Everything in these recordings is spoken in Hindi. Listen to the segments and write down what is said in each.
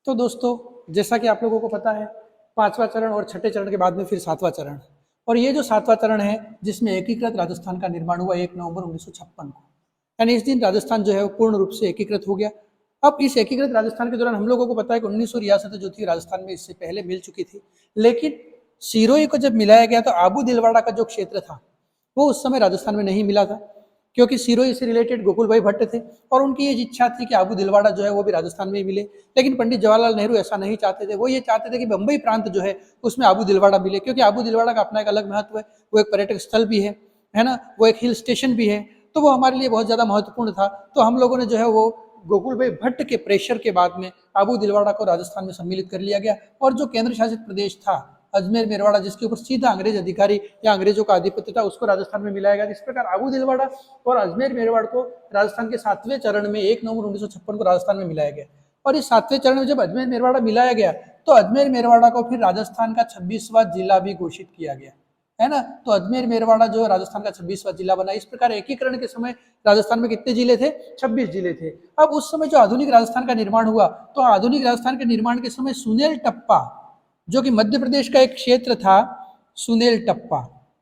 तो दोस्तों, जैसा कि आप लोगों को पता है, पांचवा चरण और छठे चरण के बाद में फिर सातवां चरण, और ये जो सातवां चरण है जिसमें एकीकृत राजस्थान का निर्माण हुआ 1 नवंबर 1956 को, यानी इस दिन राजस्थान जो है वो पूर्ण रूप से एकीकृत हो गया। अब इस एकीकृत राजस्थान के दौरान हम लोगों को पता है कि 1900 रियासतें जो थी राजस्थान में इससे पहले मिल चुकी थी, लेकिन सिरोही को जब मिलाया गया तो आबू दिलवाड़ा का जो क्षेत्र था वो उस समय राजस्थान में नहीं मिला था, क्योंकि सिरोही से रिलेटेड गोकुल भाई भट्ट थे और उनकी ये इच्छा थी कि आबू दिलवाड़ा जो है वो भी राजस्थान में ही मिले। लेकिन पंडित जवाहरलाल नेहरू ऐसा नहीं चाहते थे, वो ये चाहते थे कि बम्बई प्रांत जो है उसमें आबू दिलवाड़ा मिले, क्योंकि आबू दिलवाड़ा का अपना एक अलग महत्व है, वो एक पर्यटक स्थल भी है ना, वो एक हिल स्टेशन भी है, तो वो हमारे लिए बहुत ज़्यादा महत्वपूर्ण था। तो हम लोगों ने जो है वो गोकुल भाई भट्ट के प्रेशर के बाद में आबू दिलवाड़ा को राजस्थान में सम्मिलित कर लिया गया, और जो केंद्र शासित प्रदेश था अजमेर मेरवाड़ा, जिसके ऊपर सीधा अंग्रेज अधिकारी या अंग्रेजों का आधिपत्य था, उसको राजस्थान में मिलाया गया। इस प्रकार आबू दिलवाड़ा और अजमेर मेरवाड़ को राजस्थान के सातवें चरण में 1 नवंबर 1956 को राजस्थान में मिलाया गया। और इस सातवें चरण में जब अजमेर मेरवाड़ा मिलाया गया तो अजमेर मेरवाड़ा को फिर राजस्थान का 26वां जिला भी घोषित किया गया, है ना। तो अजमेर मेरवाड़ा जो राजस्थान का 26वां जिला बना। इस प्रकार एकीकरण के समय राजस्थान में कितने जिले थे? 26 जिले थे। अब उस समय जो आधुनिक राजस्थान का निर्माण हुआ, तो आधुनिक राजस्थान के निर्माण के समय सुनेल टप्पा, जो कि मध्य प्रदेश का एक क्षेत्र था, सुनेल टप्पा,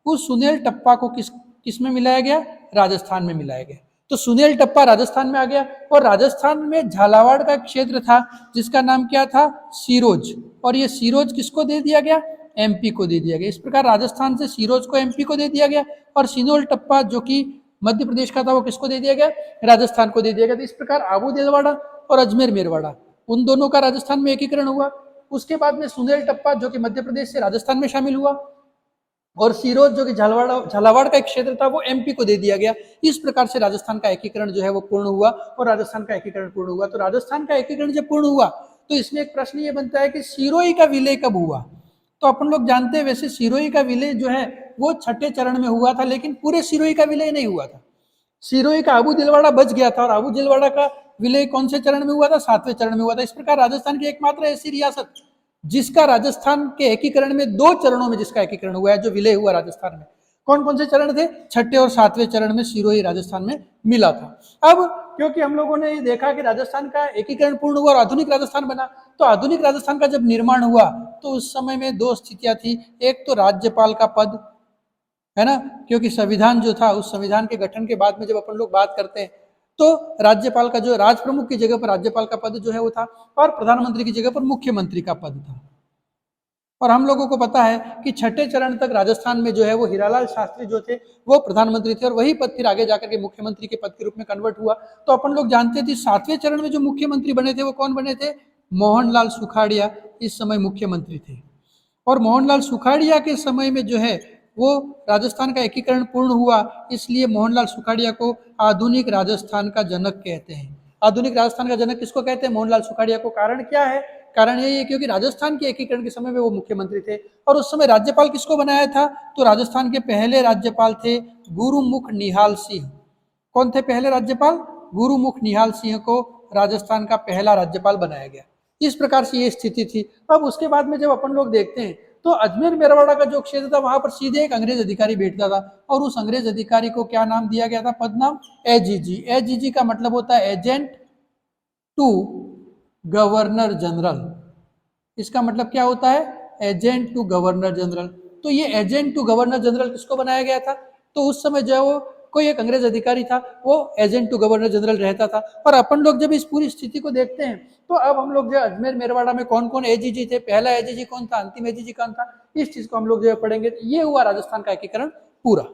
उस सुनेल टप्पा को किस में मिलाया गया? राजस्थान में मिलाया गया। तो सुनेल टप्पा राजस्थान में आ गया, और राजस्थान में झालावाड़ का एक क्षेत्र था जिसका नाम क्या था? सीरोज, और ये सीरोज किसको दे दिया गया? एमपी को दे दिया गया। इस प्रकार राजस्थान से सीरोज को एमपी को दे दिया गया, और सिनोल टप्पा जो कि मध्य प्रदेश का था वो किसको दे दिया गया? राजस्थान को दे दिया गया। तो इस प्रकार आबू दिलवाड़ा और अजमेर मेरवाड़ा, उन दोनों का राजस्थान में एकीकरण हुआ। उसके बाद में सुनेल टप्पा जो कि मध्य प्रदेश से राजस्थान में शामिल हुआ, और सीरोज जो कि झालावाड़ का एक क्षेत्र था वो एमपी को दे दिया गया। इस प्रकार से राजस्थान का एकीकरण जो है वो पूर्ण हुआ, और राजस्थान का एकीकरण पूर्ण हुआ। तो राजस्थान का एकीकरण जब पूर्ण हुआ तो इसमें एक प्रश्न ये बनता है कि सिरोही का विलय कब हुआ? तो अपन लोग जानते हैं वैसे सिरोही का विलय जो है वो छठे चरण में हुआ था, लेकिन पूरे सिरोही का विलय नहीं हुआ था। सिरोही का आबू दिलवाड़ा बच गया था, और आबू दिलवाड़ा का विलय कौन से चरण में हुआ था? सातवें चरण में हुआ था। इस प्रकार राजस्थान की एकमात्र ऐसी रियासत जिसका राजस्थान के एकीकरण में 2 चरणों में जिसका एकीकरण हुआ है, जो विलय हुआ राजस्थान में। कौन कौन से चरण थे? छठे और सातवें चरण में सिरोही राजस्थान में मिला था। अब क्योंकि हम लोगों ने देखा कि राजस्थान का एकीकरण पूर्ण हुआ और आधुनिक राजस्थान बना, तो आधुनिक राजस्थान का जब निर्माण हुआ तो उस समय में 2 स्थितियां थी। एक तो राज्यपाल का पद, है ना, क्योंकि संविधान जो था, उस संविधान के गठन के बाद में जब अपन लोग बात करते हैं तो राज्यपाल का जो राज प्रमुख की जगह पर राज्यपाल का पद जो है वो था, और प्रधानमंत्री की जगह पर मुख्यमंत्री का पद था। और हम लोगों को पता है कि छठे चरण तक राजस्थान में जो है वो हीरालाल शास्त्री जो थे वो प्रधानमंत्री थे, और वही पद फिर आगे जाकर के मुख्यमंत्री के पद के रूप में कन्वर्ट हुआ। तो अपन लोग जानते थे सातवें चरण में जो मुख्यमंत्री बने थे वो कौन बने थे? मोहनलाल सुखाड़िया इस समय मुख्यमंत्री थे। और मोहनलाल सुखाड़िया के समय में जो है वो राजस्थान का एकीकरण पूर्ण हुआ, इसलिए मोहनलाल सुखाड़िया को आधुनिक राजस्थान का जनक कहते हैं। आधुनिक राजस्थान का जनक किसको कहते हैं? मोहनलाल सुखाड़िया को। कारण क्या है? कारण यही है क्योंकि राजस्थान के एकीकरण के समय में वो मुख्यमंत्री थे, और उस समय राज्यपाल किसको बनाया था? तो राजस्थान के पहले राज्यपाल थे गुरुमुख निहाल सिंह। कौन थे पहले राज्यपाल? गुरुमुख निहाल सिंह को राजस्थान का पहला राज्यपाल बनाया गया। इस प्रकार से ये स्थिति थी। अब उसके बाद में जब अपन लोग देखते हैं तो अजमेर मेरवाड़ा का जो क्षेत्र था वहां पर सीधे एक अंग्रेज अधिकारी बैठता था, और उस अंग्रेज अधिकारी को क्या नाम दिया गया था? पद नाम एजीजी। एजीजी का मतलब होता है एजेंट टू गवर्नर जनरल। इसका मतलब क्या होता है? Agent to governor general. तो ये एजेंट टू गवर्नर जनरल किसको बनाया गया था? तो उस समय जो है वो कोई एक अंग्रेज अधिकारी था, वो एजेंट टू गवर्नर जनरल रहता था। और अपन लोग जब इस पूरी स्थिति को देखते हैं तो अब हम लोग जो अजमेर मेरवाड़ा में कौन कौन एजीजी थे, पहला एजीजी कौन था, अंतिम एजीजी कौन था, इस चीज को हम लोग जो पढ़ेंगे। ये हुआ राजस्थान का एकीकरण पूरा।